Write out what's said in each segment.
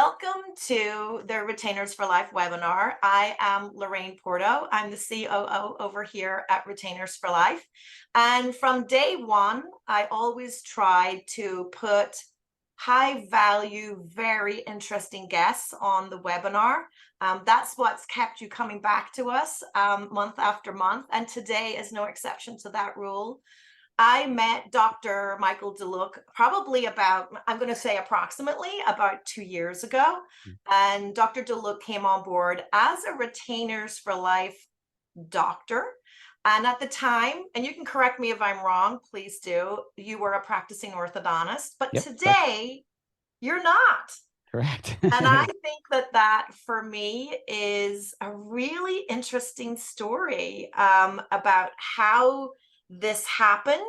Welcome to the Retainers for Life webinar. I am Lorraine Porto. I'm the COO over here at Retainers for Life. And from day one, I always try to put high value, very interesting guests on the webinar. That's what's kept you coming back to us month after month. And today is no exception to that rule. I met Dr. Michael DeLuke probably about, I'm going to say approximately about 2 years ago. And Dr. DeLuke came on board as a Retainers for Life doctor. And at the time, and you can correct me if I'm wrong, please do, you were a practicing orthodontist, but Yep, today you're not. correct. And I think that for me is a really interesting story about how this happened.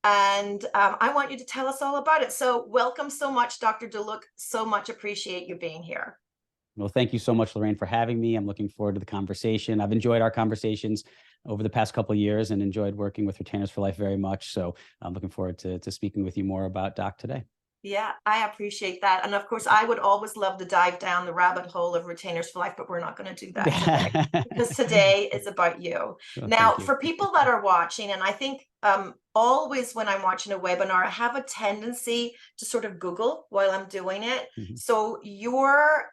And I want you to tell us all about it. So welcome so much, Dr. DeLuke. So much appreciate you being here. Well, thank you so much, Lorraine, for having me. I'm looking forward to the conversation. I've enjoyed our conversations over the past couple of years and enjoyed working with Retainers for Life very much. So I'm looking forward to speaking with you more about Doc today. Yeah, I appreciate that. And of course, I would always love to dive down the rabbit hole of Retainers for Life, but we're not going to do that today because today is about you. Well, Now, thank you. for people that are watching, and I think always when I'm watching a webinar, I have a tendency to sort of Google while I'm doing it. So your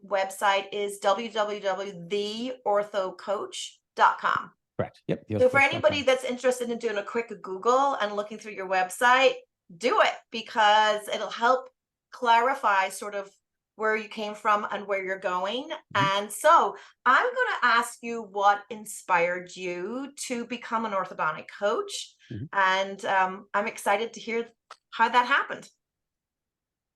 website is www.theorthocoach.com. Correct. Yep. So for anybody that's interested in doing a quick Google and looking through your website, do it because it'll help clarify sort of where you came from and where you're going. And so I'm going to ask you what inspired you to become an orthodontic coach. And I'm excited to hear how that happened.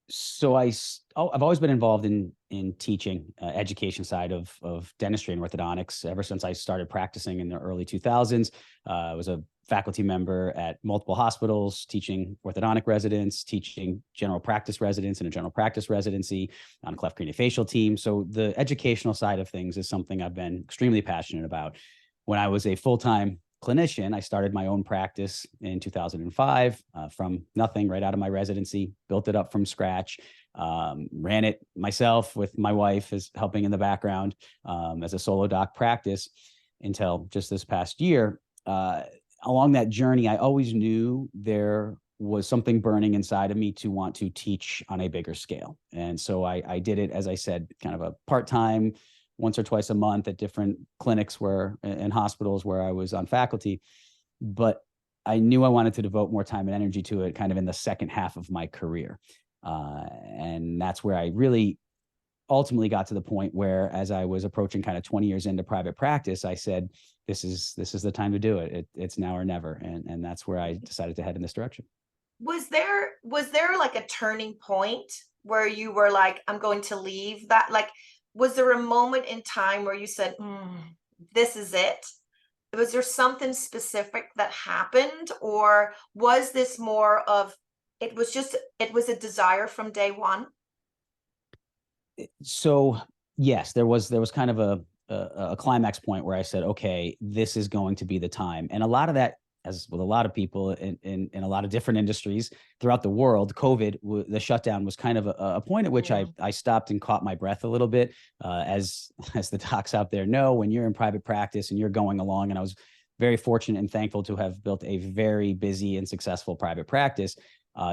So I've always been involved in teaching education side of dentistry and orthodontics ever since I started practicing in the early 2000s. I was a faculty member at multiple hospitals, teaching orthodontic residents, teaching general practice residents in a general practice residency on a cleft craniofacial team. So the educational side of things is something I've been extremely passionate about. When I was a full-time clinician, I started my own practice in 2005 from nothing, right out of my residency, built it up from scratch, ran it myself with my wife as helping in the background as a solo doc practice until just this past year. Along that journey, I always knew there was something burning inside of me to want to teach on a bigger scale. And so I did it, as I said, kind of a part-time, once or twice a month at different clinics and hospitals where I was on faculty. But I knew I wanted to devote more time and energy to it kind of in the second half of my career. And that's where I really ultimately got to the point where, as I was approaching kind of 20 years into private practice, I said, this is the time to do it. It's now or never. And that's where I decided to head in this direction. Was there like a turning point where you were like, I'm going to leave that? Like, was there a moment in time where you said, this is it? Was there something specific that happened, or was this more of it was a desire from day one? So yes, there was kind of a climax point where I said, okay, this is going to be the time. And a lot of that, as with a lot of people in a lot of different industries throughout the world, COVID, the shutdown was kind of a point at which I stopped and caught my breath a little bit. As the docs out there know, when you're in private practice and you're going along, and I was very fortunate and thankful to have built a very busy and successful private practice.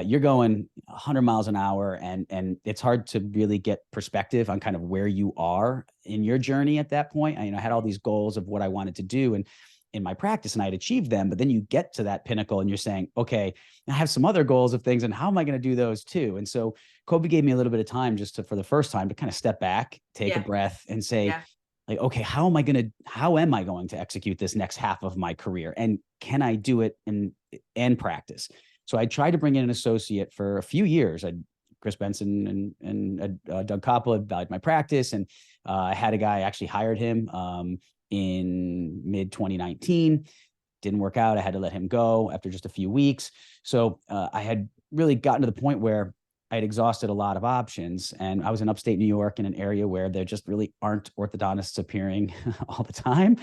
You're going 100 miles an hour, and it's hard to really get perspective on kind of where you are in your journey at that point. I had all these goals of what I wanted to do and in my practice, and I had achieved them, but then you get to that pinnacle and you're saying, okay, I have some other goals of things, and how am I going to do those too? And so COVID gave me a little bit of time for the first time to kind of step back, take a breath and say, like, okay, how am I going to execute this next half of my career? And can I do it and practice? So I tried to bring in an associate for a few years. Chris Benson and Doug Koppel had valued my practice. And I had a guy, actually hired him in mid 2019. Didn't work out. I had to let him go after just a few weeks. So I had really gotten to the point where I had exhausted a lot of options, and I was in upstate New York in an area where there just really aren't orthodontists appearing all the time.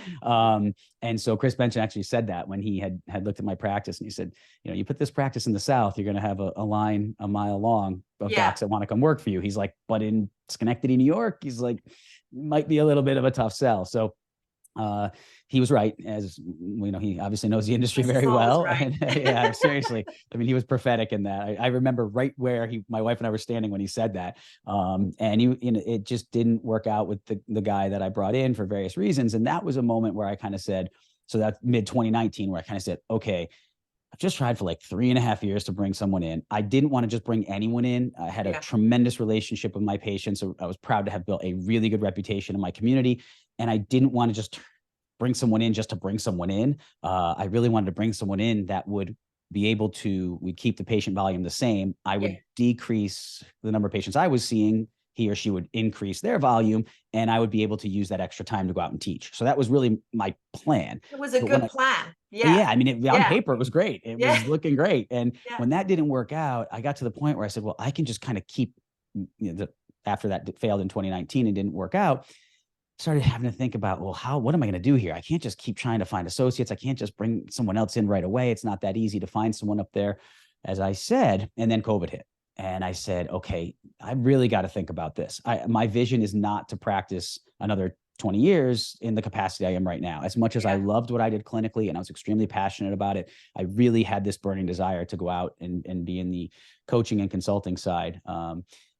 And so Chris Benson actually said that when he had looked at my practice, and he said, you put this practice in the South, you're going to have a line a mile long of Yeah. docs that want to come work for you. He's like, but in Schenectady, New York, he's like, might be a little bit of a tough sell. So he was right, as he obviously knows the industry very well. Right. And yeah, seriously. I mean, he was prophetic in that. I remember right where my wife and I were standing when he said that. And it just didn't work out with the guy that I brought in for various reasons. And that was a moment where I kind of said, so that's mid 2019, where I kind of said, okay, I've just tried for like 3.5 years to bring someone in. I didn't want to just bring anyone in. I had a tremendous relationship with my patients. So I was proud to have built a really good reputation in my community. And I didn't want to just bring someone in just to bring someone in. I really wanted to bring someone in that would be able to, we'd keep the patient volume the same. I would decrease the number of patients I was seeing. He or she would increase their volume, and I would be able to use that extra time to go out and teach. So that was really my plan. It was a good plan. Yeah. Yeah. I mean, on paper, it was great. It was looking great. And when that didn't work out, I got to the point where I said, well, I can just kind of keep, after that failed in 2019 and didn't work out, started having to think about, well, what am I going to do here? I can't just keep trying to find associates. I can't just bring someone else in right away. It's not that easy to find someone up there, as I said. And then COVID hit. And I said, okay, I really got to think about this. My vision is not to practice another 20 years in the capacity I am right now. As much as I loved what I did clinically and I was extremely passionate about it, I really had this burning desire to go out and be in the coaching and consulting side.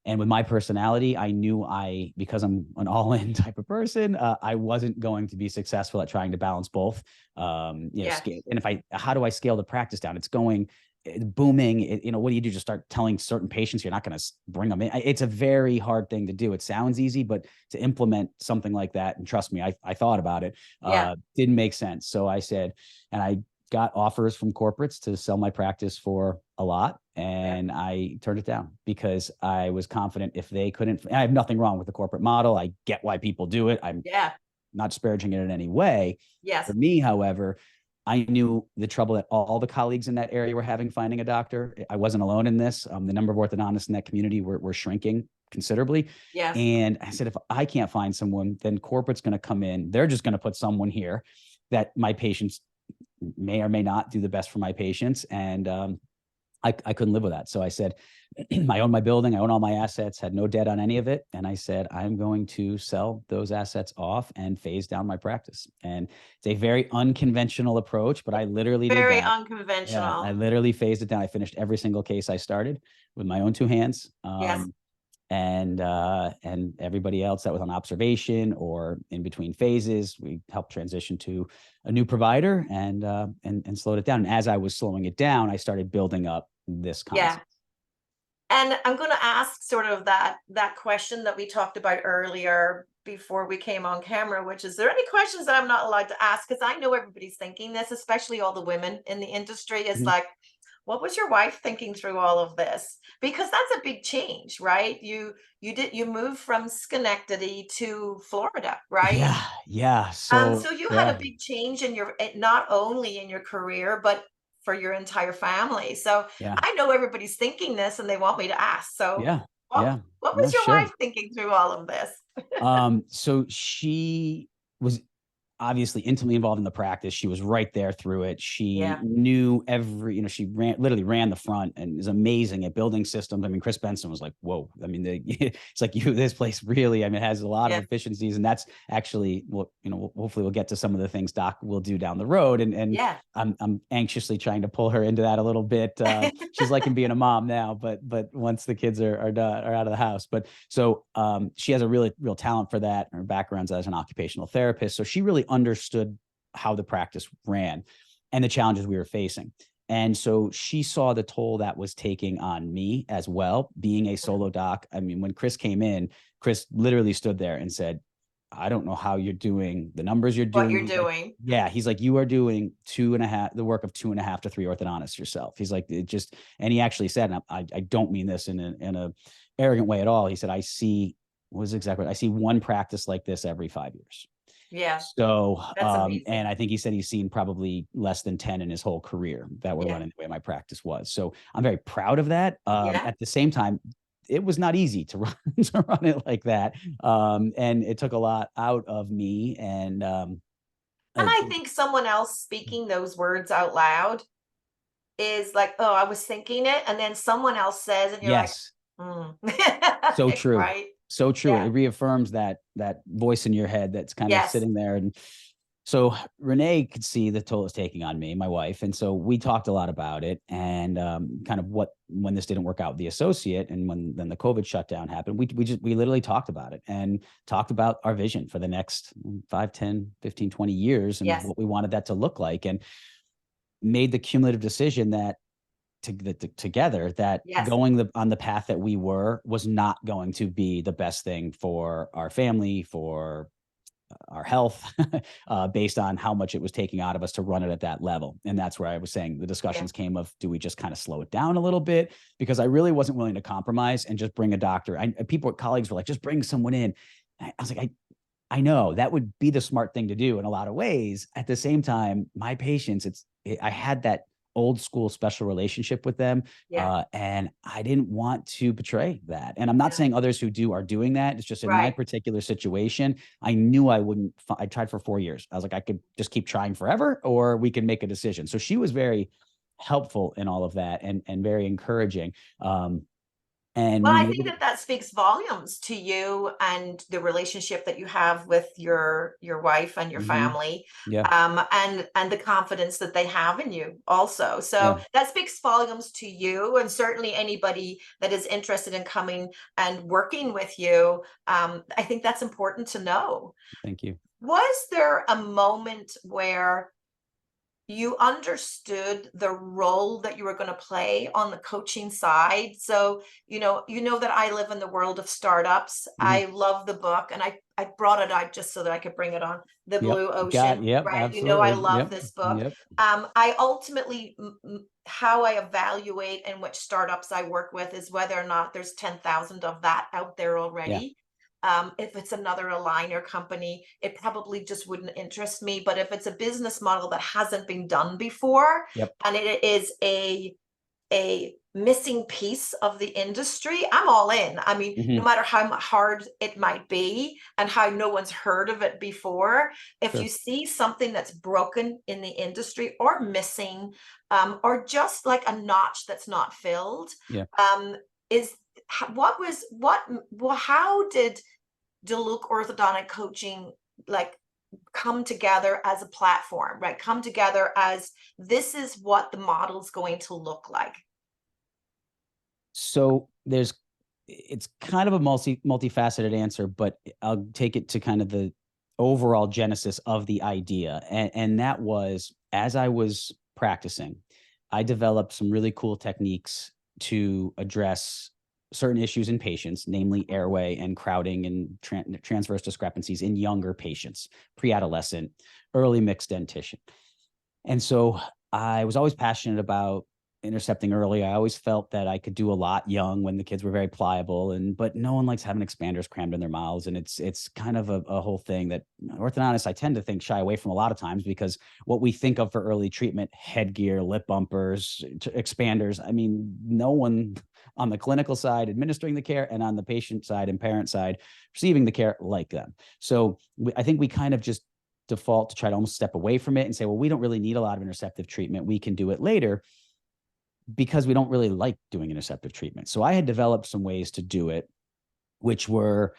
And with my personality, I knew because I'm an all-in type of person, I wasn't going to be successful at trying to balance both. And how do I scale the practice down? It's booming. What do you do? Just start telling certain patients you're not going to bring them in? It's a very hard thing to do. It sounds easy, but to implement something like that, and trust me, I thought about it, didn't make sense. So I said, and I got offers from corporates to sell my practice for a lot. And I turned it down because I was confident if they couldn't, I have nothing wrong with the corporate model. I get why people do it. I'm not disparaging it in any way. Yes. For me, however, I knew the trouble that all the colleagues in that area were having finding a doctor. I wasn't alone in this. The number of orthodontists in that community were shrinking considerably. Yes. And I said, if I can't find someone, then corporate's going to come in. They're just going to put someone here that my patients may or may not do the best for my patients. And I couldn't live with that. So I said, I own my building. I own all my assets, had no debt on any of it. And I said, I'm going to sell those assets off and phase down my practice. And it's a very unconventional approach, but I literally did that. Very unconventional. Yeah, I literally phased it down. I finished every single case I started with my own two hands. And everybody else that was on observation or in between phases, we helped transition to a new provider and slowed it down. And as I was slowing it down, I started building up this concept. And I'm going to ask sort of that question that we talked about earlier before we came on camera, which is there any questions that I'm not allowed to ask? Because I know everybody's thinking this, especially all the women in the industry, is like, what was your wife thinking through all of this? Because that's a big change, right? You moved from Schenectady to Florida, right? Yeah. So you had a big change in not only in your career, but for your entire family. So I know everybody's thinking this and they want me to ask. So what was your wife thinking through all of this? So she was obviously intimately involved in the practice. She was right there through it. She knew she literally ran the front and is amazing at building systems. I mean, Chris Benson was like, whoa. I mean, it's like this place really, I mean, it has a lot of efficiencies, and that's actually what, hopefully we'll get to some of the things Doc will do down the road. And I'm anxiously trying to pull her into that a little bit. She's liking being a mom now, but once the kids are out of the house, but so she has a real talent for that. Her background's as an occupational therapist. So she really understood how the practice ran and the challenges we were facing. And so she saw the toll that was taking on me as well, being a solo doc. I mean, when Chris came in, Chris literally stood there and said, I don't know how you're doing the numbers you're doing. What you're doing. He's like, you are doing the work of 2.5 to 3 orthodontists yourself. He's like, and he actually said, and I don't mean this in a arrogant way at all. He said, I see one practice like this every 5 years. Yeah. So, That's and amazing. I think he said he's seen probably less than 10 in his whole career that were Yeah. running the way my practice was. So I'm very proud of that. Yeah. At the same time, it was not easy to run, to run it like that. And it took a lot out of me. And And uh, I think someone else speaking those words out loud is like, oh, I was thinking it. And then someone else says, and you're like, yes, mm. so true. Right? So true. Yeah. It reaffirms that voice in your head that's kind of Yes. sitting there. And so Renee could see the toll it's taking on me, my wife. And so we talked a lot about it and kind of when this didn't work out with the associate and when then the COVID shutdown happened, we literally talked about it and talked about our vision for the next 5, 10, 15, 20 years and Yes. what we wanted that to look like, and made the cumulative decision that together that Yes. going on the path that we was not going to be the best thing for our family, for our health, based on how much it was taking out of us to run it at that level. And that's where I was saying the Yeah. discussions came of, do we just kind of slow it down a little bit? Because I really wasn't willing to compromise and just bring a doctor. Colleagues were like, just bring someone in. I was like, I know that would be the smart thing to do in a lot of ways. At the same time, my patients, I had that old school special relationship with them. Yeah. And I didn't want to betray that. And I'm not Yeah. saying others who do are doing that. It's just in my Right. particular situation, I knew I wouldn't. I tried for 4 years. I was like, I could just keep trying forever, or we can make a decision. So she was very helpful in all of that and very encouraging. And Well, we I made think it. that that speaks volumes to you and the relationship that you have with your wife and your Mhm. family, Yeah. and the confidence that they have in you also. Yeah. So that speaks volumes to you, and certainly anybody that is interested in coming and working with you. I think that's important to know. Thank you. Was there a moment where you understood the role that you were going to play on the coaching side? So you know that I live in the world of startups. Mhm. I love the book, and I brought it out just so that I could bring it on. The Yep. Blue Ocean, Yep. right? I Absolutely. love Yep. this book. Yep. I ultimately, how I evaluate and which startups I work with is whether or not there's 10,000 of that out there Yeah. already. If it's another aligner company, it probably just wouldn't interest me. But if it's a business model that hasn't been done before, Yep. and it is a missing piece of the industry, I'm all in. I mean, no Mhm. matter how hard it might be and how no one's heard of it before, if you Sure. see something that's broken in the industry or missing, or just like a notch that's not filled, Yeah. is what was what well, how did DeLuke Orthodontic Coaching like come together as a platform, right? Come together as this is what the model's going to look like. So it's kind of a multifaceted answer, but I'll take it to kind of the overall genesis of the idea. And that was, as I was practicing, I developed some really cool techniques to address certain issues in patients, namely airway and crowding and transverse discrepancies in younger patients, pre-adolescent, early mixed dentition. And so I was always passionate about intercepting early. I always felt that I could do a lot young when the kids were very pliable, but no one likes having expanders crammed in their mouths. And it's kind of a whole thing that orthodontists, I tend to think, shy away from a lot of times, because what we think of for early treatment, headgear, lip bumpers, expanders, I mean, no one on the clinical side administering the care and on the patient side and parent side receiving the care like them. So I think we kind of just default to try to almost step away from it and say, well, we don't really need a lot of interceptive treatment. We can do it later, because we don't really like doing interceptive treatment. So I had developed some ways to do it, which were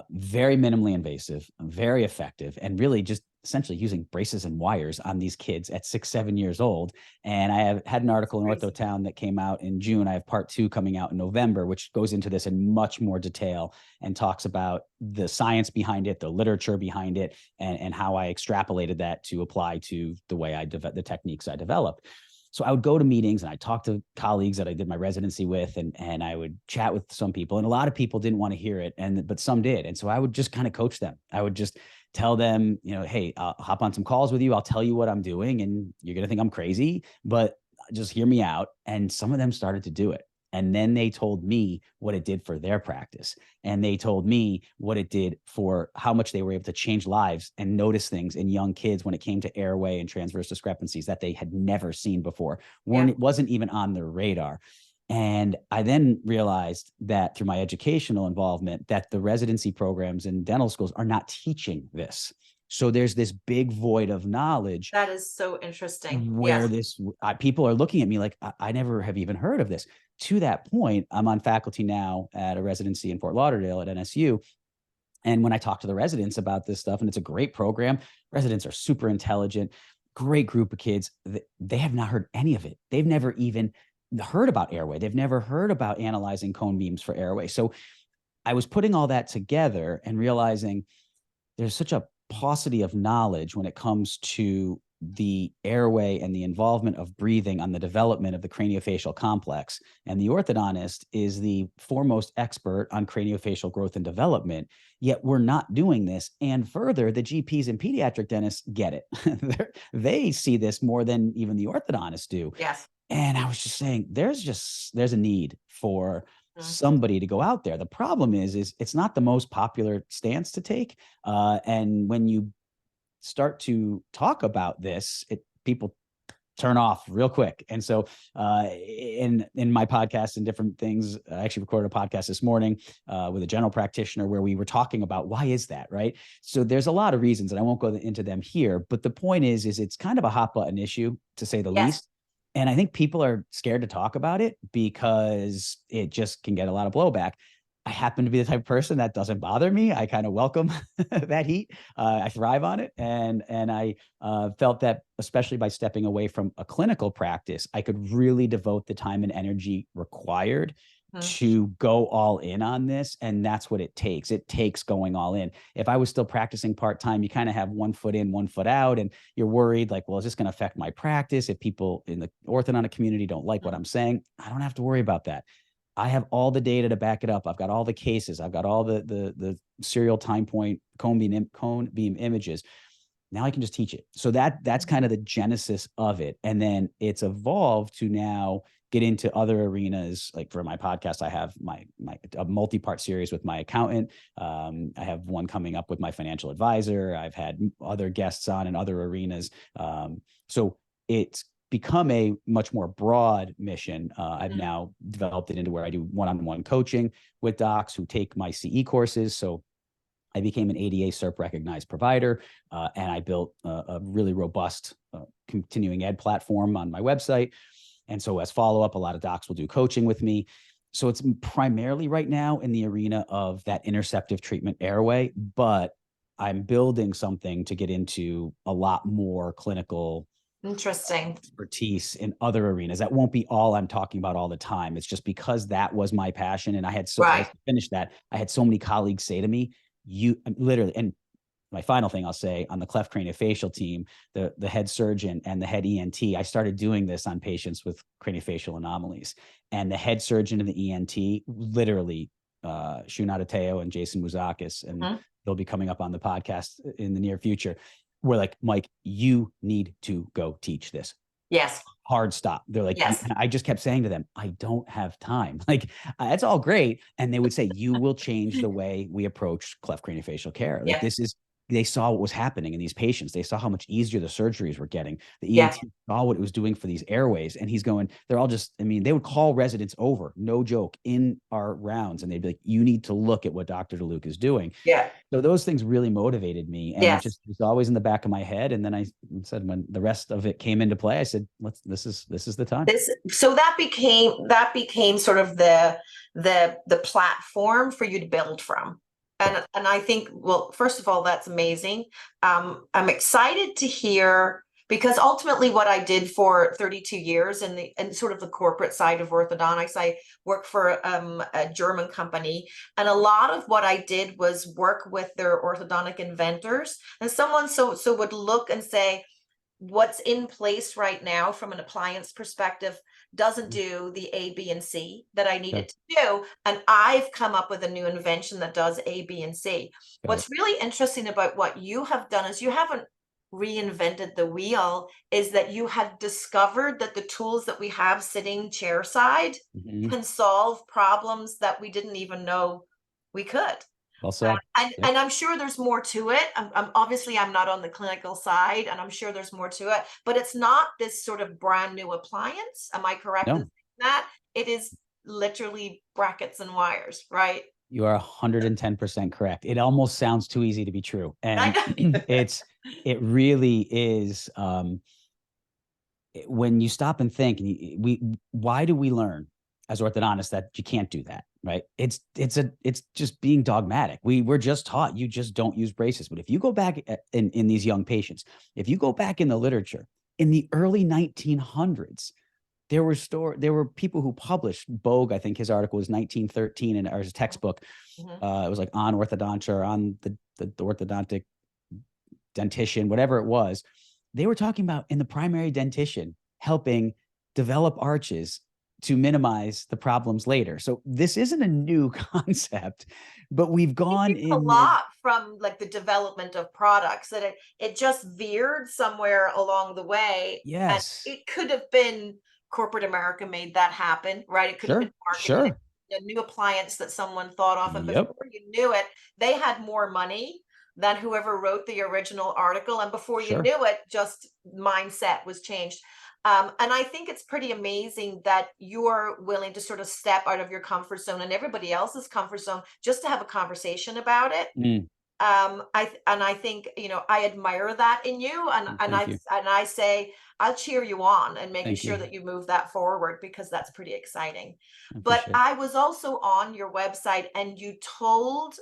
very minimally invasive, very effective, and really just essentially using braces and wires on these kids at 6, 7 years old. And I have had an article in Crazy. OrthoTown that came out in June. I have part 2 coming out in November, which goes into this in much more detail and talks about the science behind it, the literature behind it, and how I extrapolated that to apply to the way the techniques I developed. So I would go to meetings and I talk to colleagues that I did my residency with, and I would chat with some people, and a lot of people didn't want to hear it, but some did. And so I would just kind of coach them. I would just tell them, hey, I'll hop on some calls with you. I'll tell you what I'm doing, and you're going to think I'm crazy, but just hear me out. And some of them started to do it. And then they told me what it did for their practice. And they told me what it did for how much they were able to change lives and notice things in young kids when it came to airway and transverse discrepancies that they had never seen before. It wasn't even on their radar. And I then realized that through my educational involvement, that the residency programs in dental schools are not teaching this. So there's this big void of knowledge. That is so interesting. Where people are looking at me like, I never have even heard of this. To that point, I'm on faculty now at a residency in Fort Lauderdale at NSU. And when I talk to the residents about this stuff, and it's a great program, residents are super intelligent, great group of kids. They have not heard any of it. They've never even heard about airway. They've never heard about analyzing cone beams for airway. So I was putting all that together and realizing there's such a paucity of knowledge when it comes to the airway and the involvement of breathing on the development of the craniofacial complex. And the orthodontist is the foremost expert on craniofacial growth and development, yet we're not doing this. And further, the GPs and pediatric dentists get it. They see this more than even the orthodontists do. Yes. And I was just saying, there's a need for somebody to go out there. The problem is it's not the most popular stance to take. And when you start to talk about this, people turn off real quick. And so in my podcast and different things, I actually recorded a podcast this morning with a general practitioner where we were talking about why is that, right? So there's a lot of reasons, and I won't go into them here, but the point is it's kind of a hot button issue, to say the least. And I think people are scared to talk about it because it just can get a lot of blowback. I happen to be the type of person that doesn't bother me. I kind of welcome that heat. I thrive on it. And I felt that, especially by stepping away from a clinical practice, I could really devote the time and energy required to go all in on this. And that's what it takes. It takes going all in. If I was still practicing part-time, you kind of have 1 foot in, 1 foot out, and you're worried like, well, is this going to affect my practice? If people in the orthodontic community don't like what I'm saying, I don't have to worry about that. I have all the data to back it up. I've got all the cases. I've got all the serial time point cone beam images. Now I can just teach it. So that's kind of the genesis of it. And then it's evolved to now get into other arenas. Like for my podcast, I have a multi-part series with my accountant. I have one coming up with my financial advisor. I've had other guests on in other arenas. So it's become a much more broad mission. I've now developed it into where I do one-on-one coaching with docs who take my CE courses. So I became an ADA CERP recognized provider, and I built a really robust continuing ed platform on my website. And so as follow-up, a lot of docs will do coaching with me. So it's primarily right now in the arena of that interceptive treatment airway, but I'm building something to get into a lot more clinical expertise in other arenas. That won't be all I'm talking about all the time. It's just because that was my passion. And I had I finished that. I had so many colleagues say to me, you literally, and my final thing I'll say on the cleft craniofacial team, the head surgeon and the head ENT, I started doing this on patients with craniofacial anomalies, and the head surgeon and the ENT literally, Shunada Teo and Jason Mouzakis, and they'll be coming up on the podcast in the near future. We're like, Mike, you need to go teach this. Yes. Hard stop. They're like, I just kept saying to them, I don't have time. Like, that's all great. And they would say, you will change the way we approach cleft craniofacial care. Like they saw what was happening in these patients. They saw how much easier the surgeries were getting. The ENT saw what it was doing for these airways. And he's going, they're all just, they would call residents over, no joke, in our rounds. And they'd be like, you need to look at what Dr. DeLuke is doing. Yeah. So those things really motivated me. And it just was always in the back of my head. And then I said, when the rest of it came into play, I said, this is the time. So that became sort of the platform for you to build from. And I think, well, first of all, that's amazing. I'm excited to hear, because ultimately what I did for 32 years in sort of the corporate side of orthodontics, I worked for a German company. And a lot of what I did was work with their orthodontic inventors. And someone so would look and say, what's in place right now from an appliance perspective doesn't do the A, B, and C that I needed to do. And I've come up with a new invention that does A, B, and C. What's really interesting about what you have done is you haven't reinvented the wheel, is that you had discovered that the tools that we have sitting chair side Mhm. can solve problems that we didn't even know we could. Well said. And Yep. I'm sure there's more to it. Obviously I'm not on the clinical side, and I'm sure there's more to it, but it's not this sort of brand new appliance. Am I correct in No, saying that? It is literally brackets and wires, right? you are 110% correct. It almost sounds too easy to be true. And I know. it really is, when you stop and think, why do we learn as orthodontists that you can't do that? Right. It's just being dogmatic. We're just taught you just don't use braces. But if you go back in these young patients, if you go back in the literature in the early 1900s, there were people who published. Bogue, I think his article was 1913 in his textbook. Mhm. It was like on orthodontia or on the orthodontic dentition, whatever it was. They were talking about in the primary dentition helping develop arches to minimize the problems later. So this isn't a new concept, but we've I gone think a in this. lot from like the development of products, that it just veered somewhere along the way, and Yes, it could have been corporate America made that happen, right? It could have been sure, marketing, sure. a new appliance that someone thought of, and Yep, before you knew it, they had more money than whoever wrote the original article, and before you sure. knew it, just mindset was changed. And I think it's pretty amazing that you're willing to sort of step out of your comfort zone and everybody else's comfort zone just to have a conversation about it. Mm, I think, I admire that in you, thank you. and I say I'll cheer you on and making Thank sure you. that you move that forward, because that's pretty exciting. I But appreciate I was also on your website, and you told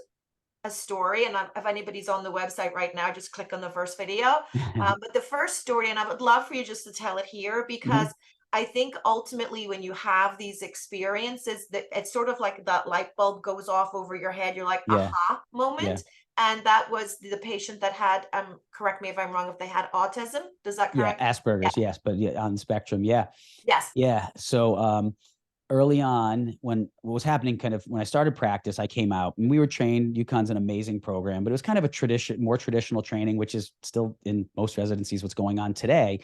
a story, and if anybody's on the website right now, just click on the first video. it. But the first story, and I would love for you just to tell it here, because Mhm. I think ultimately when you have these experiences, that it's sort of like that light bulb goes off over your head. You're like, Yeah, aha yeah, moment. And that was the patient that had, correct me if I'm wrong, if they had autism. Does that yeah. correct? Yeah. Asperger's, yes, but yeah, on the spectrum, yeah, Yes. yeah. So, early on, when what was happening, kind of when I started practice, I came out and we were trained. UConn's an amazing program, but it was kind of a more traditional training, which is still in most residencies what's going on today.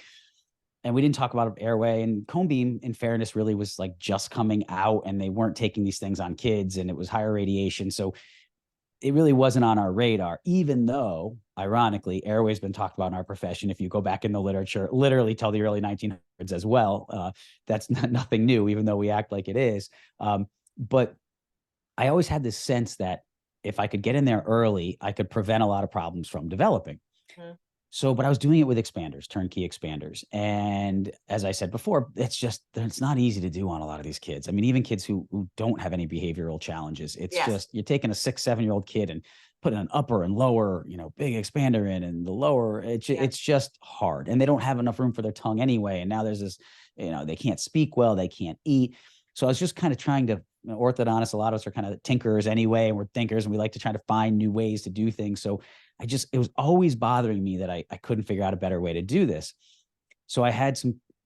And we didn't talk about airway, and cone beam, in fairness, really was like just coming out, and they weren't taking these things on kids, and it was higher radiation. So it really wasn't on our radar, even though, ironically, airway's been talked about in our profession. If you go back in the literature, literally till the early 1900s as well, that's nothing new, even though we act like it is. But I always had this sense that if I could get in there early, I could prevent a lot of problems from developing. Mhm. So, but I was doing it with expanders, turnkey expanders. And as I said before, it's not easy to do on a lot of these kids. I mean, even kids who don't have any behavioral challenges, it's Yes. just, you're taking a 6, 7-year-old kid and putting an upper and lower, big expander in, and the lower, Yeah. it's just hard. And they don't have enough room for their tongue anyway. And now there's this, they can't speak well, they can't eat. So I was just kind of trying to, orthodontists, a lot of us are kind of tinkerers anyway, and we're thinkers, and we like to try to find new ways to do things. So it was always bothering me that I couldn't figure out a better way to do this. So I had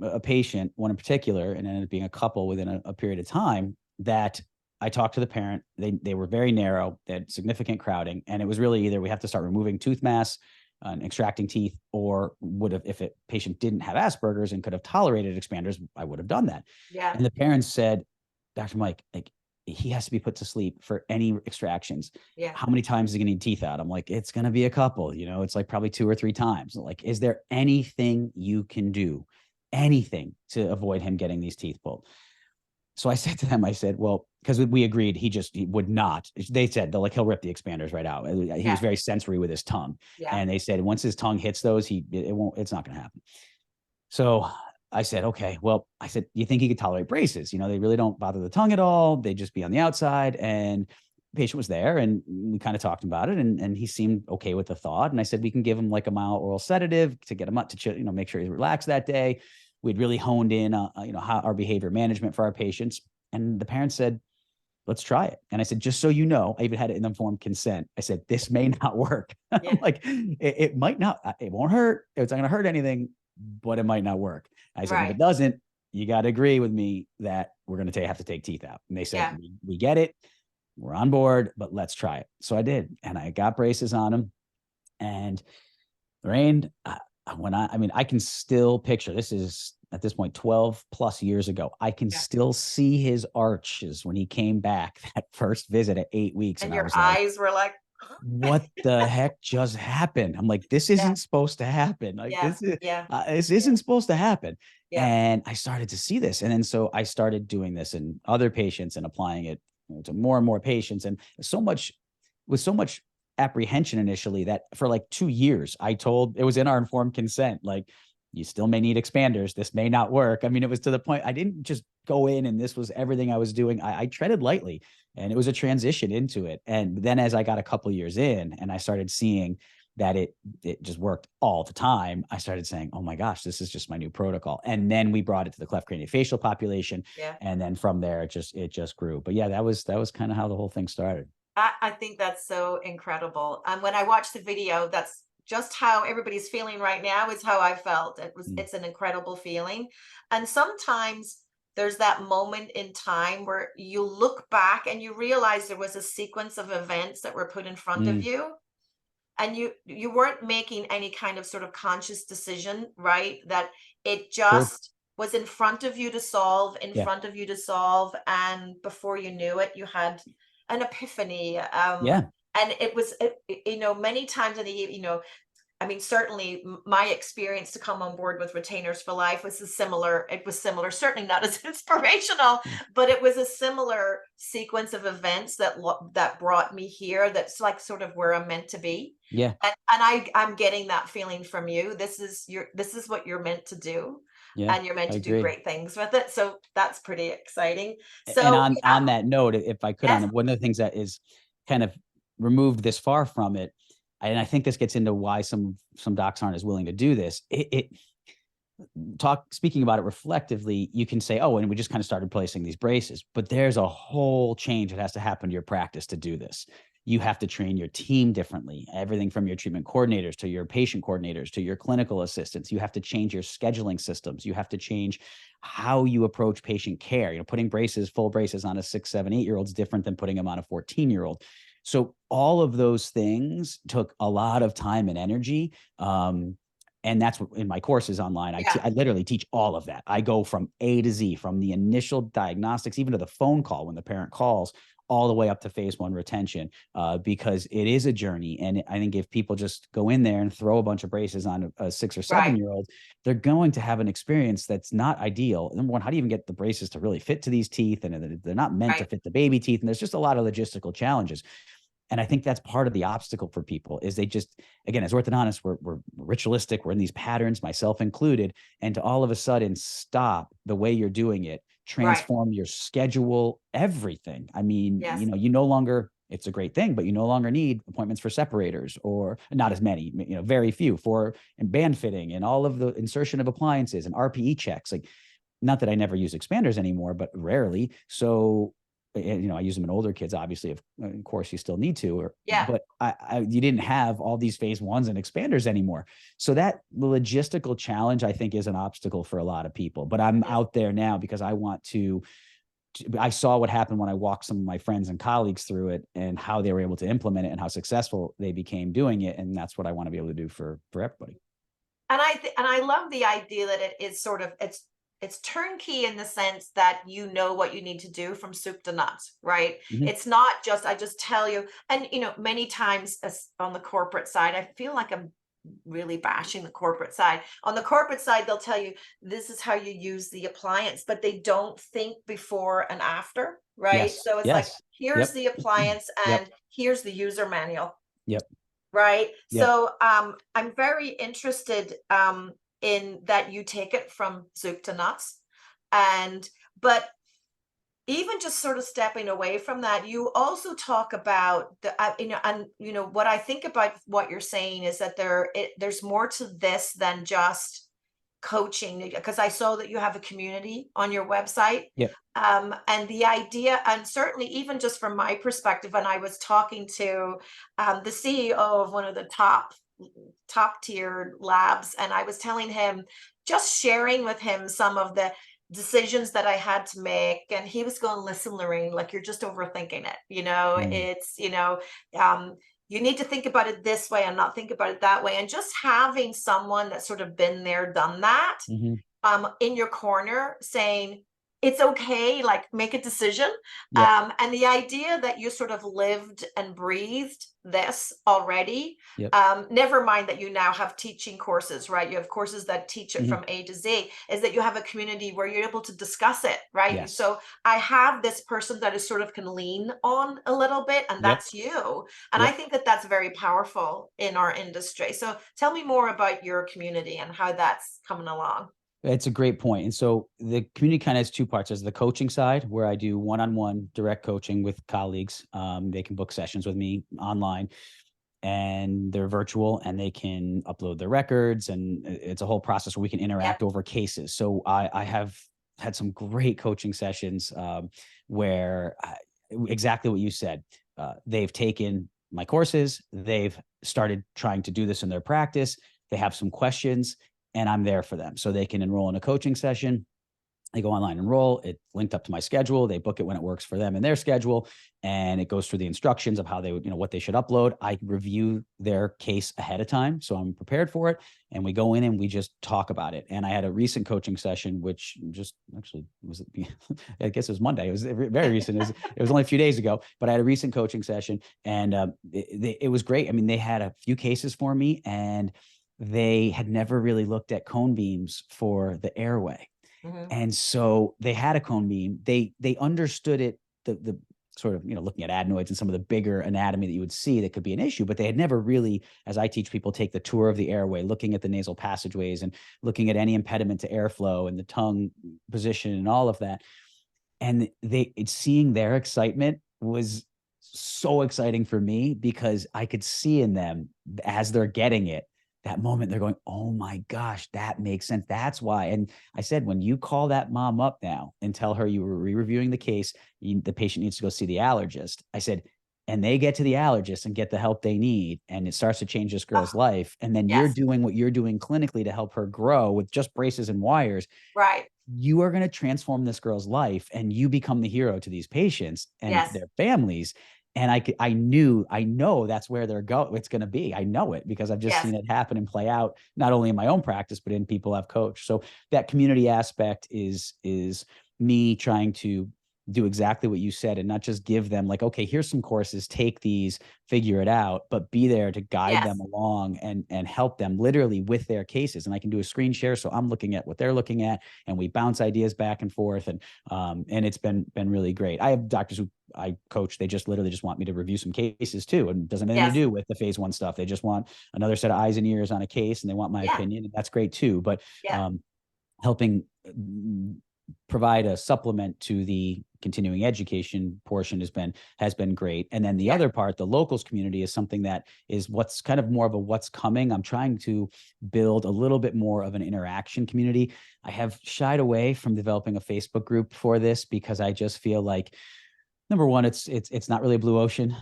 a patient, one in particular, and ended up being a couple within a period of time, that I talked to the parent. They were very narrow, they had significant crowding, and it was really either we have to start removing tooth mass and extracting teeth, or would have, if a patient didn't have Asperger's and could have tolerated expanders, I would have done that. Yeah. And the parents said, Dr. Mike, like, he has to be put to sleep for any extractions. Yeah. How many times is he gonna need teeth out? I'm like, it's gonna be a couple, it's like probably 2 or 3 times. Like, is there anything you can do, anything to avoid him getting these teeth pulled? So I said to them, I said, well, because we agreed, he would not. They said he'll rip the expanders right out. He was Yeah. very sensory with his tongue, Yeah. and they said once his tongue hits those, it's not gonna happen. So I said, okay, well, I said, you think he could tolerate braces? They really don't bother the tongue at all. They just be on the outside. And the patient was there, and we kind of talked about it, and he seemed okay with the thought. And I said, we can give him like a mild oral sedative to get him up to, make sure he's relaxed that day. We'd really honed in, how our behavior management for our patients. And the parents said, let's try it. And I said, just so you know, I even had it in informed consent. I said, this may not work. I'm Yeah. like, it might not, it won't hurt. It's not going to hurt anything, but it might not work. I said, if Right. it doesn't, you got to agree with me that we're going to have to take teeth out. And they said, Yeah. we get it. We're on board, but let's try it. So I did. And I got braces on him. And Lorraine, I mean, I can still picture, this is at this point 12 plus years ago. I can Yeah. still see his arches when he came back that first visit at 8 weeks. And And I your was like, eyes were like, what the heck just happened? I'm like, this yeah, isn't supposed to happen. Like yeah, yeah, this yeah, isn't supposed to happen. yeah, And I started to see this. And then so I started doing this in other patients and applying it, to more and more patients. And so much apprehension initially that for like 2 years, I told, it was in our informed consent, like, you still may need expanders. This may not work. I mean, it was to the point I didn't just go in and this was everything I was doing. I treaded lightly, and it was a transition into it. And then as I got a couple years in and I started seeing that it just worked all the time, I started saying, oh my gosh, this is just my new protocol. And then we brought it to the cleft craniofacial population. yeah. And then from there, it just grew. But yeah, that was kind of how the whole thing started. I think that's so incredible. And when I watched the video, that's just how everybody's feeling right now is how I felt. Mm. It's an incredible feeling. And sometimes there's that moment in time where you look back and you realize there was a sequence of events that were put in front of Mm. you, and you weren't making any kind of sort of conscious decision, right? That it True. just was in front of you to solve, in Yeah. front of you to solve, and before you knew it, you had an epiphany. Yeah. And it was, many times in the, I mean, certainly my experience to come on board with Retainers for Life was similar. It was similar, certainly not as inspirational, Mm. but it was a similar sequence of events that brought me here. That's like sort of where I'm meant to be. Yeah. And I'm getting that feeling from you. This is what you're meant to do, Yeah. and you're meant I to do agree. great things with it. So that's pretty exciting. And So yeah, on that note, if I could, yes, on one of the things that is kind of removed this far from it, and I think this gets into why some docs aren't as willing to do this. Speaking about it reflectively, you can say, oh, and we just kind of started placing these braces, but there's a whole change that has to happen to your practice to do this. You have to train your team differently, everything from your treatment coordinators to your patient coordinators to your clinical assistants. You have to change your scheduling systems. You have to change how you approach patient care. Putting full braces on a 6, 7, 8-year-old is different than putting them on a 14-year-old. So all of those things took a lot of time and energy. And that's what in my courses online, yeah, I literally teach all of that. I go from A to Z, from the initial diagnostics, even to the phone call when the parent calls, all the way up to phase 1 retention, because it is a journey. And I think if people just go in there and throw a bunch of braces on a 6 or right, 7-year-old, they're going to have an experience that's not ideal. Number one, how do you even get the braces to really fit to these teeth? And they're not meant to right. fit the baby teeth. And there's just a lot of logistical challenges. And I think that's part of the obstacle for people is they just, again, as orthodontists, we're ritualistic. We're in these patterns, myself included. And to all of a sudden stop the way you're doing it, Right. transform your schedule, everything. I mean, Yes. you no longer, it's a great thing, but you no longer need appointments for separators, or not as many, very few, for and band fitting and all of the insertion of appliances and RPE checks. Like, not that I never use expanders anymore, but rarely. So, I use them in older kids, obviously, of course you still need to, Yeah. but you didn't have all these phase 1s and expanders anymore. So that logistical challenge, I think, is an obstacle for a lot of people, but I'm Yes. out there now because I want I saw what happened when I walked some of my friends and colleagues through it and how they were able to implement it and how successful they became doing it. And that's what I want to be able to do for everybody. And I love the idea that it is sort of it's turnkey in the sense that you know what you need to do from soup to nuts, right? Mhm. It's not just I just tell you. And many times on the corporate side, I feel like I'm really bashing the corporate side. On the corporate side, they'll tell you this is how you use the appliance, but they don't think before and after, right? Yes. So it's like, Yes. here's Yep. the appliance Yep. and here's the user manual. Yep. Right. Yep. So I'm very interested in that you take it from soup to nuts. And but even just sort of stepping away from that, you also talk about and what I think about what you're saying is that there's more to this than just coaching, because I saw that you have a community on your website. Yep. And the idea, and certainly even just from my perspective, when I was talking to the CEO of one of the top tier labs, and I was telling him, just sharing with him some of the decisions that I had to make, and he was going, listen, Lorraine, like, you're just overthinking it. Mm. It's um you need to think about it this way and not think about it that way. And just having someone that's sort of been there, done that, Mhm. in your corner saying, it's okay, like make a decision. Yep. And the idea that you sort of lived and breathed this already, Yep. never mind that you now have teaching courses, right? You have courses that teach it Mhm. from A to Z, is that you have a community where you're able to discuss it, right? Yes. So I have this person that is sort of can lean on a little bit, and Yep. that's you. And I Yep. think that that's very powerful in our industry. So tell me more about your community and how that's coming along. It's a great point. And so the community kind of has two parts. There's the coaching side where I do one-on-one direct coaching with colleagues. They can book sessions with me online and they're virtual and they can upload their records. And it's a whole process where we can Yep. interact over cases. So I have had some great coaching sessions where exactly what you said. They've taken my courses, they've started trying to do this in their practice. They have some questions and I'm there for them. So they can enroll in a coaching session. They go online, enroll, it linked up to my schedule. They book it when it works for them and their schedule. And it goes through the instructions of how they would, what they should upload. I review their case ahead of time. So I'm prepared for it. And we go in and we just talk about it. And I had a recent coaching session, which just actually was, I guess it was Monday. It was very recent. It was only a few days ago, but I had a recent coaching session and it was great. I mean, they had a few cases for me and they had never really looked at cone beams for the airway. Mhm. And so they had a cone beam. They understood it, the sort of, looking at adenoids and some of the bigger anatomy that you would see that could be an issue, but they had never really, as I teach people, take the tour of the airway, looking at the nasal passageways and looking at any impediment to airflow and the tongue position and all of that. And seeing their excitement was so exciting for me because I could see in them as they're getting it, that moment they're going, oh my gosh, that makes sense. That's why. And I said, when you call that mom up now and tell her you were re-reviewing the case, the patient needs to go see the allergist. I said, and they get to the allergist and get the help they need. And it starts to change this girl's Oh, life. And then you're yes. doing what you're doing clinically to help her grow with just braces and wires. Right. You are going to transform this girl's life and you become the hero to these patients and Yes. their families. And I know that's where it's going to be. I know it because I've just Yes. seen it happen and play out, not only in my own practice, but in people I've coached. So that community aspect is me trying to do exactly what you said and not just give them like, okay, here's some courses, take these, figure it out, but be there to guide them Yes. along and help them literally with their cases. And I can do a screen share. So I'm looking at what they're looking at and we bounce ideas back and forth. And it's been really great. I have doctors who I coach, they just literally just want me to review some cases too. And it doesn't have anything to Yes. do with the phase one stuff. They just want another set of eyes and ears on a case and they want my Yeah. opinion. And that's great too. But Yeah. helping provide a supplement to the continuing education portion has been great. And then the Yeah. other part, the locals community, is something that is what's kind of more of a what's coming. I'm trying to build a little bit more of an interaction community. I have shied away from developing a Facebook group for this because I just feel like, number one, it's not really a blue ocean.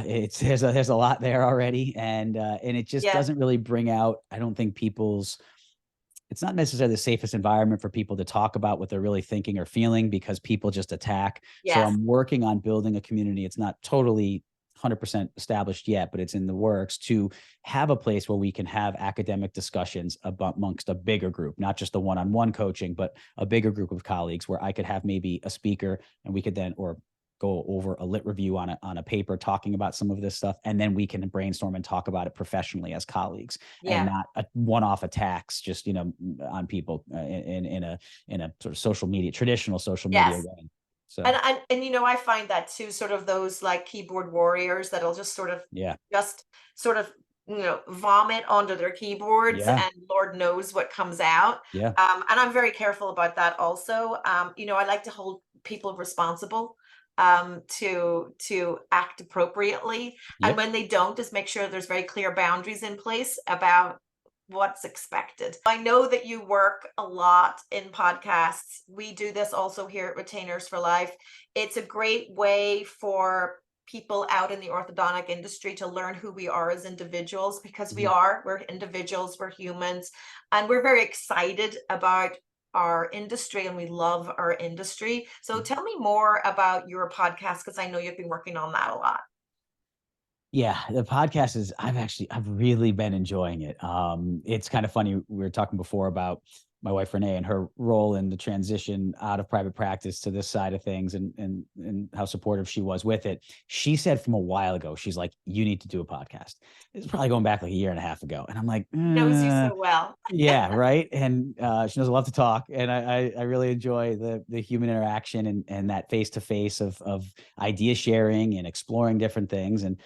There's a lot there already, and it just Yeah. doesn't really bring out, I don't think, it's not necessarily the safest environment for people to talk about what they're really thinking or feeling because people just attack. So Yes. I'm working on building a community. It's not totally 100% established yet, but it's in the works to have a place where we can have academic discussions amongst a bigger group, not just the one-on-one coaching, but a bigger group of colleagues where I could have maybe a speaker and we could then, or go over a lit review on a paper talking about some of this stuff. And then we can brainstorm and talk about it professionally as colleagues and Yeah. not a one-off attacks, just, on people in a sort of social media, traditional social media Yes. way. And So, I find that too, sort of those like keyboard warriors that'll just sort of yeah, just sort of vomit onto their keyboards, yeah, and Lord knows what comes out. yeah, And I'm very careful about that also. I like to hold people responsible, to act appropriately, and yep. when they don't, just make sure there's very clear boundaries in place about what's expected. I know that you work a lot in podcasts. We do this also here at Retainers for Life. It's a great way for people out in the orthodontic industry to learn who we are as individuals, because Mhm. we're individuals, we're humans, and we're very excited about our industry and we love our industry. So tell me more about your podcast, because I know you've been working on that a lot. Yeah, the podcast is I've really been enjoying it. It's kind of funny. We were talking before about my wife Renee and her role in the transition out of private practice to this side of things, and how supportive she was with it. She said from a while ago, she's like, "You need to do a podcast." It's probably going back like a year and a half ago, and I'm like, Knows you so well. yeah, right. And she knows I love to talk, and I really enjoy the human interaction and that face to face of idea sharing and exploring different things. And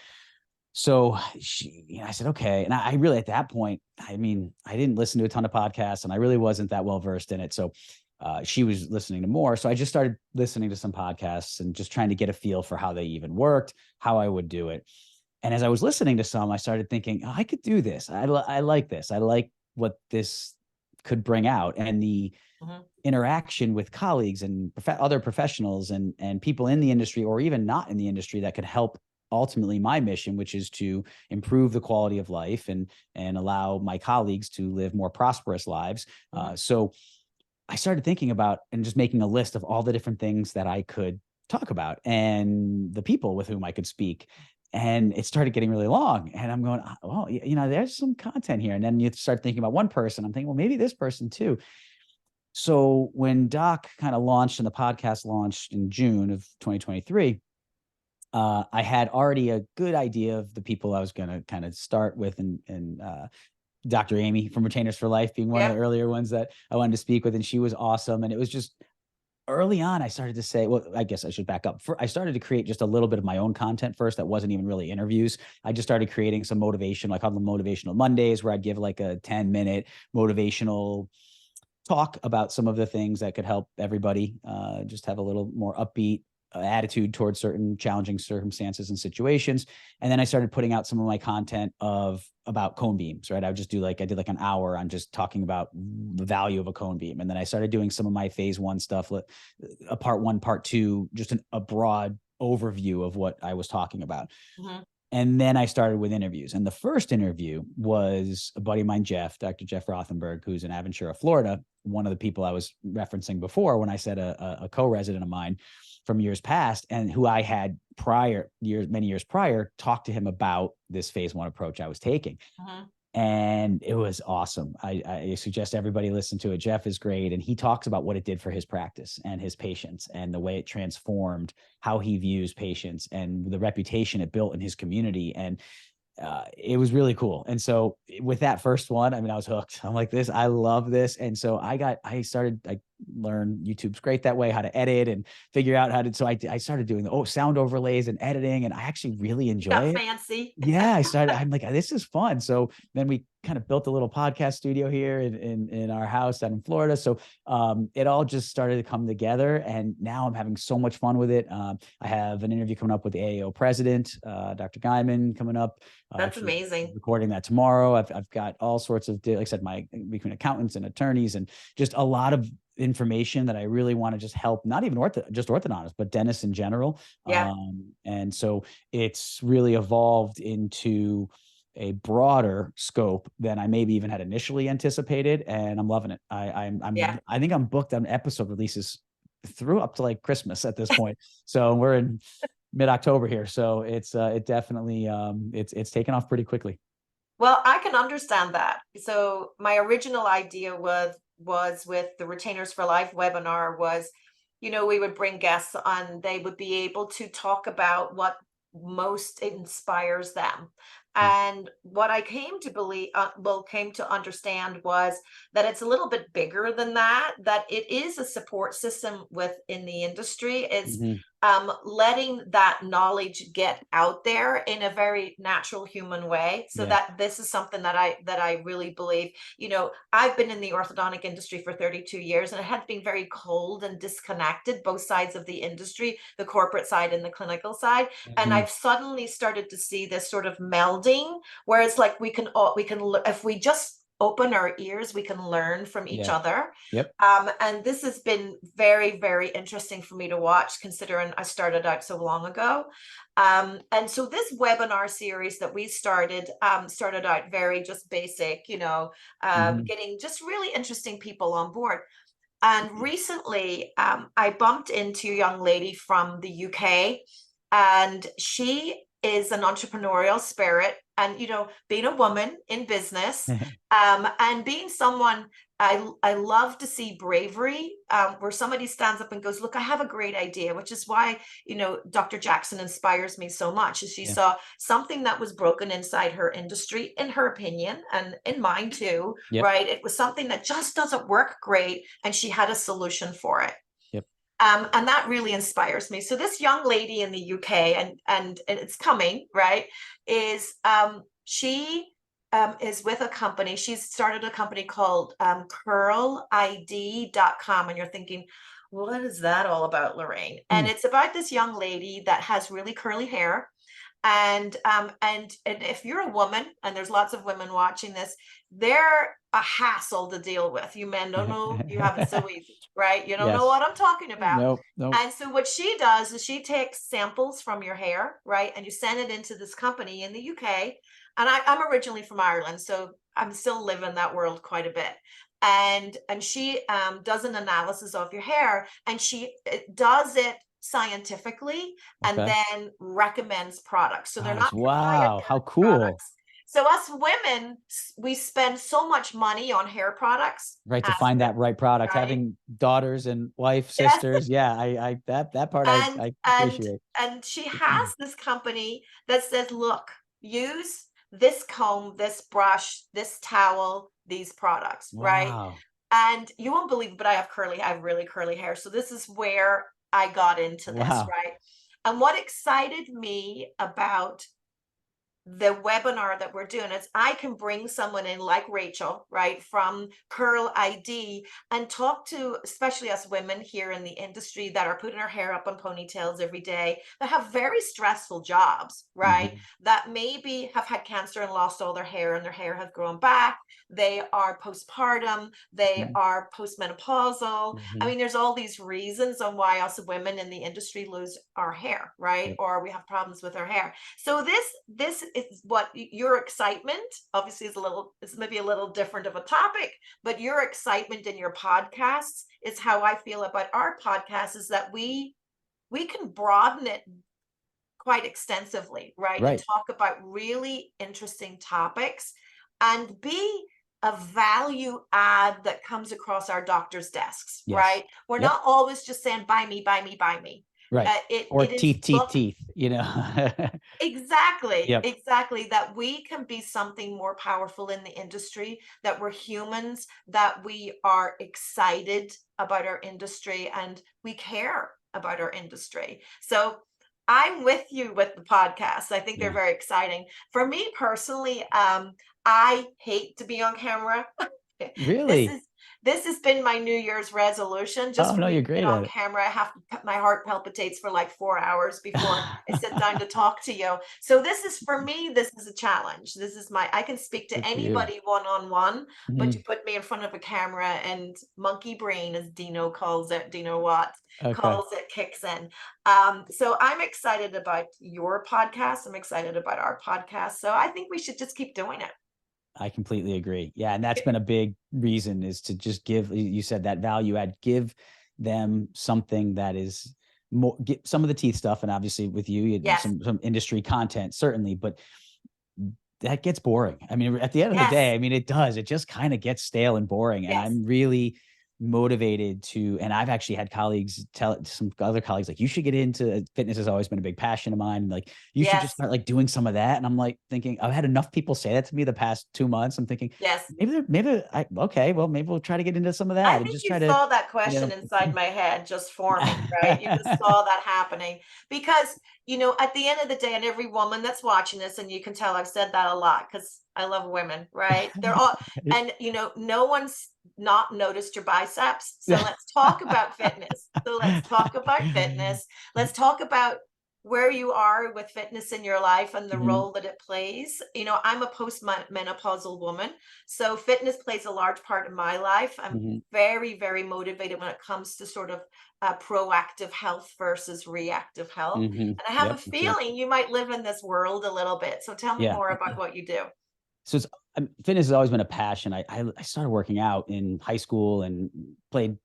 so I said, okay. And I really, at that point, I mean, I didn't listen to a ton of podcasts and I really wasn't that well versed in it. So she was listening to more. So I just started listening to some podcasts and just trying to get a feel for how they even worked, how I would do it. And as I was listening to some, I started thinking, oh, I could do this. I like this. I like what this could bring out, and the Mhm. interaction with colleagues and other professionals and people in the industry or even not in the industry that could help ultimately my mission, which is to improve the quality of life and allow my colleagues to live more prosperous lives. Mhm. So I started thinking about and just making a list of all the different things that I could talk about and the people with whom I could speak. And it started getting really long. And I'm going, well, there's some content here. And then you start thinking about one person. I'm thinking, well, maybe this person too. So when Doc kind of launched and the podcast launched in June of 2023, I had already a good idea of the people I was going to kind of start with, and Dr. Amy from Retainers for Life being one of the Yep. earlier ones that I wanted to speak with, and she was awesome. And it was just early on, I started to say, well, I guess I should back up. I started to create just a little bit of my own content first that wasn't even really interviews. I just started creating some motivation, like on the Motivational Mondays, where I'd give like a 10-minute motivational talk about some of the things that could help everybody just have a little more upbeat attitude towards certain challenging circumstances and situations. And then I started putting out some of my content about cone beams, right? I would just I did like an hour on just talking about the value of a cone beam. And then I started doing some of my phase one stuff, a part one, part two, just a broad overview of what I was talking about. Mhm. And then I started with interviews. And the first interview was a buddy of mine, Dr. Jeff Rothenberg, who's in Aventura, Florida. One of the people I was referencing before when I said a co-resident of mine from years past, and who I had many years prior, talked to him about this phase one approach I was taking. Mhm. And it was awesome. I suggest everybody listen to it. Jeff is great. And he talks about what it did for his practice and his patients and the way it transformed how he views patients and the reputation it built in his community. And it was really cool. And so with that first one, I mean, I was hooked. I'm like, I love this. And so I learned YouTube's great that way, how to edit and figure out how to, so I started doing sound overlays and editing, and I actually really enjoy Got it. fancy. Yeah, I'm like, this is fun. So then we kind of built a little podcast studio here in our house out in Florida. So it all just started to come together, and now I'm having so much fun with it. I have an interview coming up with the AAO president, Dr. Guyman, coming up. That's Actually amazing. recording that tomorrow. I've got all sorts of, like I said, between accountants and attorneys, and just a lot of information that I really want to just help, not even just orthodontists, but dentists in general. Yeah. And so it's really evolved into a broader scope than I maybe even had initially anticipated, and I'm loving it. Yeah. I think I'm booked on episode releases through up to like Christmas at this point. So we're in mid-October here, so it definitely it's taken off pretty quickly. Well, I can understand that. So my original idea was with the Retainers for Life webinar was, we would bring guests on, they would be able to talk about what most inspires them. Mm. And what I came to believe, came to understand was that it's a little bit bigger than that, that it is a support system within the industry. It's Mhm. letting that knowledge get out there in a very natural human way, so Yeah. that this is something that I really believe. I've been in the orthodontic industry for 32 years, and it had been very cold and disconnected, both sides of the industry, the corporate side and the clinical side. And Mhm. I've suddenly started to see this sort of melding, where it's like if we just open our ears, we can learn from each Yeah. other. Yep. And this has been very, very interesting for me to watch, considering I started out so long ago. And so this webinar series that we started out very just basic, Mhm. getting just really interesting people on board. And recently, I bumped into a young lady from the UK, and she is an entrepreneurial spirit, and being a woman in business, and being someone, I love to see bravery, where somebody stands up and goes, look, I have a great idea, which is why Dr. Jackson inspires me so much. Is she saw something that was broken inside her industry, in her opinion, and in mine too. Right, it was something that just doesn't work great, and she had a solution for it. And that really inspires me. So this young lady in the UK, and it's coming, right, is she is with a company. She's started a company called curlid.com. And you're thinking, what is that all about, Lorraine? And it's about this young lady that has really curly hair. And if you're a woman, and there's lots of women watching this, they're a hassle to deal with. You men don't know, you have it so easy, right? You don't know what I'm talking about. Nope. And so what she does is she takes samples from your hair, right? And you send it into this company in the UK. And I'm originally from Ireland, so I'm still living that world quite a bit. And she does an analysis of your hair, and she does it scientifically, and then recommends products. So they're not wow, how cool. Products. So us women, we spend so much money on hair products. Right, to find that right product, having daughters and wife, sisters. I that part I appreciate. And she has this company that says, look, use this comb, this brush, this towel, these products, right? And you won't believe it, but I have really curly hair. So this is where I got into this, right? And what excited me about the webinar that we're doing is I can bring someone in like Rachel, right, from Curl ID, and talk to, especially us women here in the industry that are putting our hair up on ponytails every day, that have very stressful jobs, right? That maybe have had cancer and lost all their hair, and their hair has grown back. They are postpartum, they are postmenopausal. I mean, there's all these reasons on why us women in the industry lose our hair, right? Or we have problems with our hair. So this is what your excitement, obviously, is maybe a little different of a topic, but your excitement in your podcasts is how I feel about our podcast, is that we can broaden it quite extensively, right? And talk about really interesting topics, and be a value add that comes across our doctors' desks, right? We're not always just saying, buy me, buy me, buy me. Right. Or teeth, Exactly. That we can be something more powerful in the industry, that we're humans, that we are excited about our industry, and we care about our industry. So I'm with you with the podcast. I think they're very exciting. For me personally, I hate to be on camera. Really? This has been my New Year's resolution. Just you're great on at it. camera, I have to, my heart palpitates for like 4 hours before I sit down to talk to you. So this is, for me, this is a challenge. This is I can speak to anybody one-on-one, but you put me in front of a camera, and monkey brain, as Dino calls it, Dino Watts calls it, kicks in. So I'm excited about your podcast. I'm excited about our podcast. So I think we should just keep doing it. I completely agree. Yeah. And that's been a big reason, is to just give, you said, that value add, give them something that is more, get some of the teeth stuff. And obviously with you, some industry content, certainly, but that gets boring. I mean, at the end of the day, I mean, it does, it just kind of gets stale and boring. And I'm really motivated to, and I've actually had colleagues tell some other colleagues, like, you should get into fitness. Has always been a big passion of mine. Like, you should just start like doing some of that. And I'm like thinking, I've had enough people say that to me the past 2 months. I'm thinking, maybe we'll try to get into some of that. I think you saw that question inside my head just forming, right? You just saw that happening, because, at the end of the day, and every woman that's watching this, and you can tell I've said that a lot because I love women, right? They're all, and no one's not noticed your biceps. So let's talk about fitness. Let's talk about where you are with fitness in your life, and the role that it plays. I'm a postmenopausal woman, so fitness plays a large part in my life. I'm very, very motivated when it comes to sort of proactive health versus reactive health. And I have a feeling you might live in this world a little bit. So tell me more about what you do. So fitness has always been a passion. I started working out in high school and played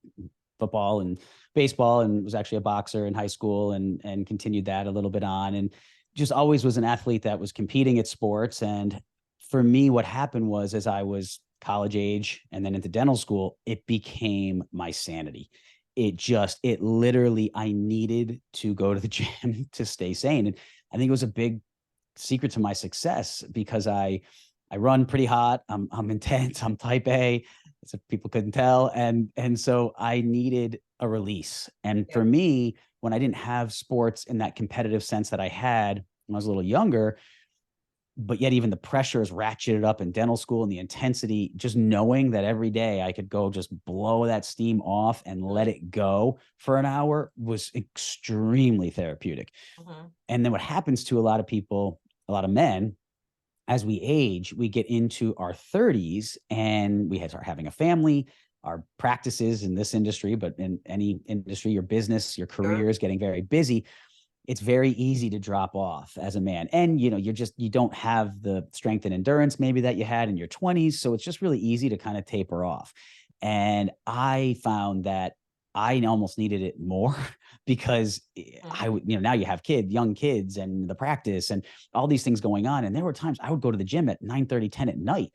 football and baseball, and was actually a boxer in high school, and continued that a little bit on. And just always was an athlete that was competing at sports. And for me, what happened was, as I was college age and then into dental school, it became my sanity. It literally, I needed to go to the gym to stay sane. And I think it was a big secret to my success because I run pretty hot. I'm intense. I'm type A, so people couldn't tell. And so I needed a release. And Yeah. for me, when I didn't have sports in that competitive sense that I had when I was a little younger, but yet even the pressure is ratcheted up in dental school and the intensity, just knowing that every day I could go just blow that steam off and let it go for an hour was extremely therapeutic. Mm-hmm. And then what happens to a lot of people, a lot of men, as we age, we get into our 30s and we start having a family. Our practices in this industry, but in any industry, your business, your career is getting very busy. It's very easy to drop off as a man. And, you don't have the strength and endurance maybe that you had in your 20s. So it's just really easy to kind of taper off. And I found that I almost needed it more because I would, now you have young kids and the practice and all these things going on. And there were times I would go to the gym at 9:30, 10 at night,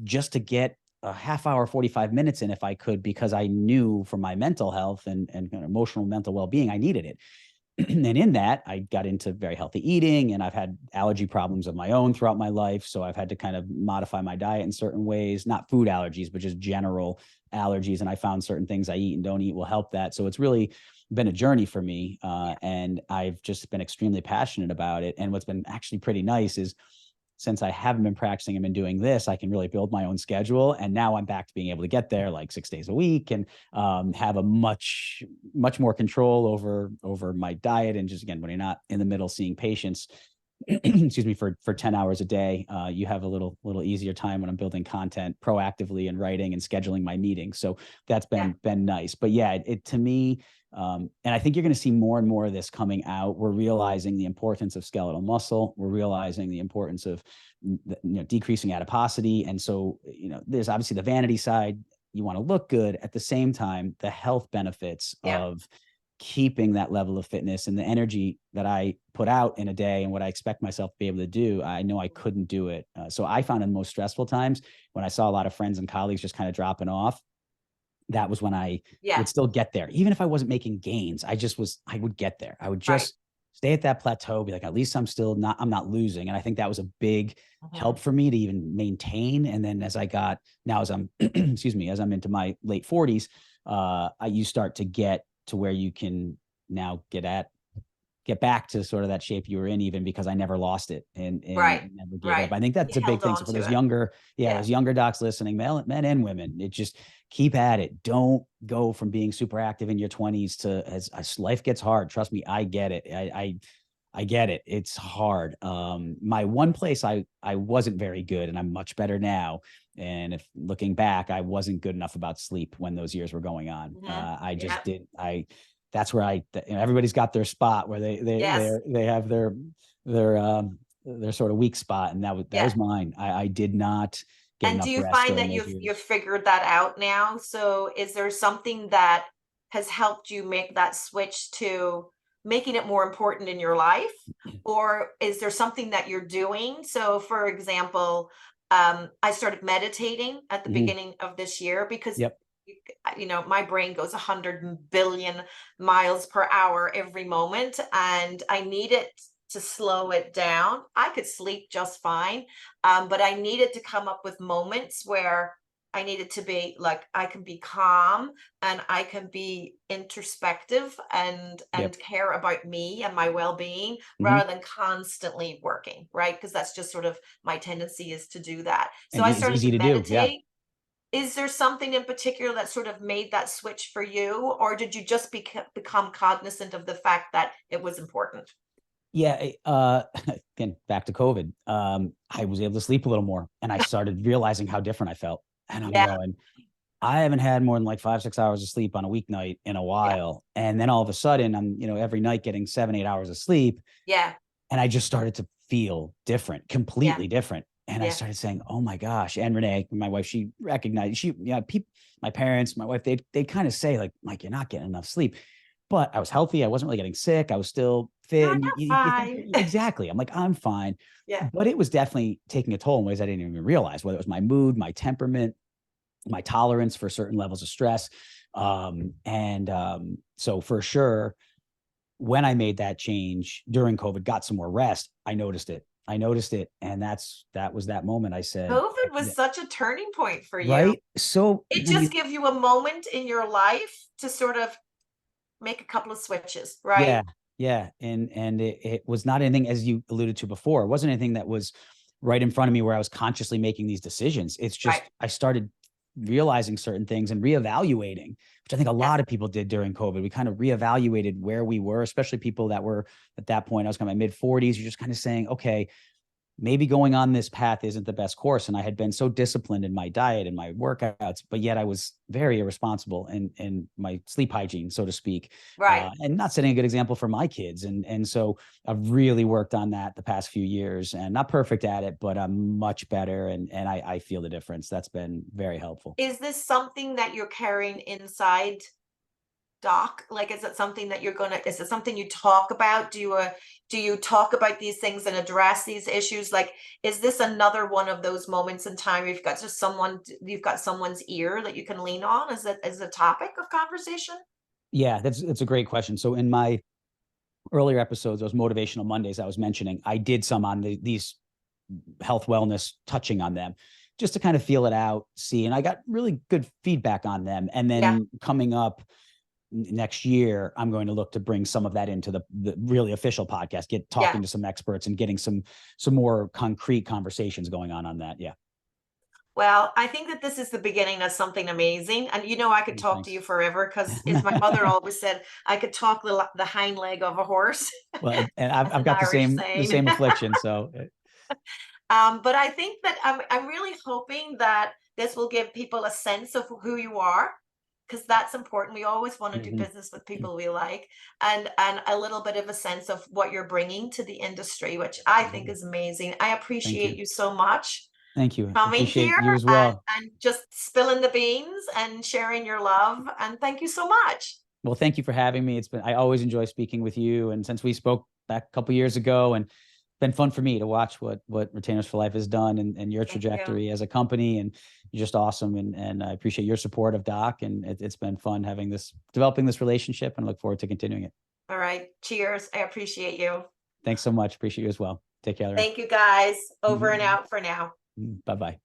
just to get a half hour, 45 minutes in if I could, because I knew for my mental health and emotional, mental well-being, I needed it. And in that, I got into very healthy eating, and I've had allergy problems of my own throughout my life. So I've had to kind of modify my diet in certain ways, not food allergies, but just general allergies. And I found certain things I eat and don't eat will help that. So it's really been a journey for me. And I've just been extremely passionate about it. And what's been actually pretty nice is, since I haven't been practicing and been doing this, I can really build my own schedule. And now I'm back to being able to get there like 6 days a week and have a much more control over my diet. And just, again, when you're not in the middle seeing patients, excuse me, for 10 hours a day, you have a little easier time when I'm building content proactively and writing and scheduling my meetings. So that's been nice. But yeah, it to me, and I think you're going to see more and more of this coming out. We're realizing the importance of skeletal muscle. We're realizing the importance of decreasing adiposity. And so, there's obviously the vanity side. You want to look good. At the same time, the health benefits of keeping that level of fitness and the energy that I put out in a day and what I expect myself to be able to do, I know I couldn't do it. So I found in the most stressful times, when I saw a lot of friends and colleagues just kind of dropping off, that was when I would still get there. Even if I wasn't making gains, I would get there. I would just stay at that plateau, be like, at least I'm not losing. And I think that was a big help for me to even maintain. And then as I'm, excuse me, as I'm into my late 40s, you start to get to where you can now get back to sort of that shape you were in, even because I never lost it and never gave up. I think that's a big thing. So for those younger, those younger docs listening, men and women, it just keep at it. Don't go from being super active in your 20s to as life gets hard. Trust me, I get it. I get it. It's hard. My one place I wasn't very good, and I'm much better now. And if looking back, I wasn't good enough about sleep when those years were going on. That's where everybody's got their spot where they have their sort of weak spot. And that was mine. I did not get enough rest. And do you rest find that you've figured that out now? So is there something that has helped you make that switch to making it more important in your life? Or is there something that you're doing? So for example, I started meditating at the beginning of this year because my brain goes 100 billion miles per hour every moment, and I need it to slow it down. I could sleep just fine, but I needed to come up with moments where I needed to be like, I can be calm and I can be introspective and care about me and my well-being rather than constantly working, right? Because that's just sort of my tendency is to do that. So I started to meditate. Is there something in particular that sort of made that switch for you, or did you just become cognizant of the fact that it was important? Yeah. Again, back to COVID. I was able to sleep a little more, and I started realizing how different I felt. And I'm going, I haven't had more than like 5-6 hours of sleep on a weeknight in a while. And then all of a sudden I'm, every night getting 7-8 hours of sleep. Yeah. And I just started to feel different, completely different. And I started saying, oh my gosh. And Renee, my wife, she recognized, my parents, my wife, they kind of say like, Mike, you're not getting enough sleep. but I was healthy. I wasn't really getting sick. I was still fit. You're And not you think fine. exactly. I'm like, I'm fine. Yeah. But it was definitely taking a toll in ways I didn't even realize, whether it was my mood, my temperament, my tolerance for certain levels of stress. So for sure, when I made that change during COVID, got some more rest, I noticed it. And that was that moment. I said, COVID was such a turning point for you. right. So It when just you, gives you a moment in your life to sort of make a couple of switches, yeah, right? yeah. And it was not anything, as you alluded to before, it wasn't anything that was right in front of me where I was consciously making these decisions. It's Right. just, I started realizing certain things and reevaluating, which I think a Yes. lot of people did during COVID. We kind of reevaluated where we were, especially people that were at that point. I was kind of in my mid-40s. You're just kind of saying, okay, maybe going on this path isn't the best course. And I had been so disciplined in my diet and my workouts, but yet I was very irresponsible in my sleep hygiene, so to speak, Right. and not setting a good example for my kids. And so I've really worked on that the past few years, and not perfect at it, but I'm much better. And I feel the difference. That's been very helpful. Is this something that you're carrying inside Doc? Like, is it something that is it something you talk about? Do you talk about these things and address these issues? Like, is this another one of those moments in time you've got someone's ear that you can lean on? Is it as a topic of conversation? Yeah, that's a great question. So in my earlier episodes, those motivational Mondays I was mentioning, I did some on these health wellness, touching on them just to kind of feel it out, see. And I got really good feedback on them. And Yeah, then coming up next year, I'm going to look to bring some of that into the really official podcast, get yeah. talking to some experts and getting some more concrete conversations going on that. Yeah. Well, I think that this is the beginning of something amazing. And I could talk to you Thanks. forever because, as my mother always said, I could talk the hind leg of a horse. Well, and That's I've an got the Irish same saying. affliction. So But I think that I'm really hoping that this will give people a sense of who you are, because that's important. We always want to do mhm. business with people we like, and a little bit of a sense of what you're bringing to the industry, which I think is amazing. I Thank appreciate you. you so much Thank you. coming Appreciate here you as and well. just spilling the beans and sharing your love. And thank you so much. Well, thank you for having me. I always enjoy speaking with you. And since we spoke back a couple years ago, and been fun for me to watch what Retainers for Life has done, and your Thank you. trajectory as a company. And you're just awesome. And I appreciate your support of Doc. And it's been fun developing this relationship, and look forward to continuing it. All right. Cheers. I appreciate you. Thanks so much. Appreciate you as well. Take care, Lorraine. Thank you guys. Over and out for now. Bye-bye.